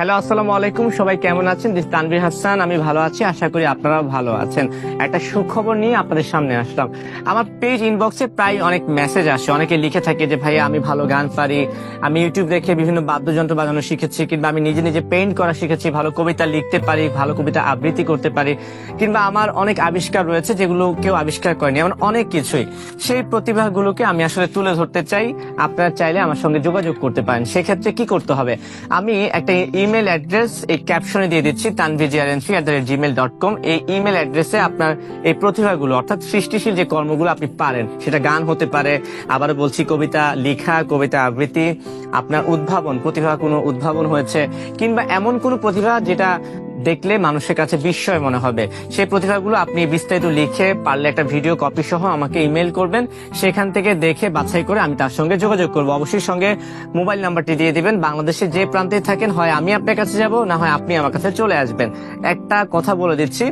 Hello, আসসালামু আলাইকুম। সবাই কেমন আছেন? দিস তানভীর হাসান। আমি ভালো আছি, আশা করি আপনারাও ভালো আছেন। একটা সুখবর নিয়ে আপনাদের সামনে আসলাম। আমার পেজ ইনবক্সে প্রায় অনেক মেসেজ আসে, অনেকে লিখে থাকে যে ভাইয়া আমি ভালো গান পারি, আমি ইউটিউব দেখে বিভিন্ন বাদ্যযন্ত্র বাজানো শিখেছি, কিংবা আমি নিজে নিজে পেইন্ট করা শিখেছি, ভালো কবিতা লিখতে পারি, ভালো কবিতা আবৃত্তি করতে পারি, কিংবা আমার অনেক আবিষ্কার রয়েছে যেগুলো কেউ আবিষ্কার করেনি, এমন অনেক কিছুই। সেই প্রতিভাগুলোকে আমি আসলে তুলে ধরতে চাই। আপনারা চাইলে আমার সঙ্গে যোগাযোগ করতে পারেন। সেক্ষেত্রে কি করতে হবে? আমি একটা ইমেল অ্যাড্রেস এই ক্যাপশনে দিয়ে দিচ্ছি, tanvirgrn3@gmail.com। এই ইমেল অ্যাড্রেসে আপনার এই প্রতিভাগুলো, অর্থাৎ সৃষ্টিশীল যে কর্মগুলো আপনি পারেন, সেটা গান হতে পারে, আবারও বলছি কবিতা লেখা, কবিতা আবৃত্তি, আপনার উদ্ভাবন, প্রতিভা কোনো উদ্ভাবন হয়েছে, কিংবা এমন কোনো প্রতিভা যেটা দেখলে মানুষের কাছে বিস্ময় মনে হবে, সেই প্রতিভাগুলো আপনি বিস্তারিত লিখে পারলে একটা ভিডিও কপি সহ আমাকে ইমেল করবেন। সেখান থেকে দেখে বাছাই করে আমি তার সঙ্গে যোগাযোগ করব। অবশ্যই সঙ্গে মোবাইল নাম্বারটি দিয়ে দিবেন। বাংলাদেশে যে প্রান্তে থাকেন, হয় আমি আপনার কাছে যাব, না হয় আপনি আমার কাছে চলে আসবেন। একটা কথা বলে দিচ্ছি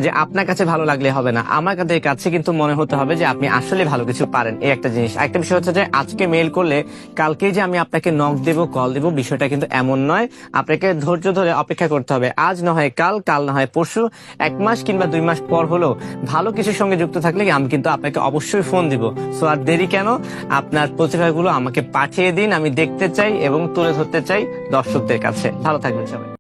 যে আপনার কাছে ভালো লাগলে হবে না, আমার কাছে কিন্তু মনে হতে হবে যে আপনি আসলে ভালো কিছু পারেন। এই একটা জিনিস। একটা বিষয় হচ্ছে যে আজকে মেইল করলে কালকেই যে আমি আপনাকে নক দেব, কল দেব, বিষয়টা কিন্তু এমন নয়। আপনাকে ধৈর্য ধরে অপেক্ষা করতে হবে। আজ না হয় কাল, কাল না হয় পরশু, 1 মাস কিংবা 2 মাস পর হলেও ভালো কিছুর সঙ্গে যুক্ত থাকলে আমি কিন্তু আপনাকে অবশ্যই ফোন দিব। সো আর দেরি কেন? আপনার প্রতিভাগুলো আমাকে পাঠিয়ে দিন। আমি দেখতে চাই এবং তুলে ধরতে চাই দর্শকদের কাছে। ভালো থাকবেন সবাই।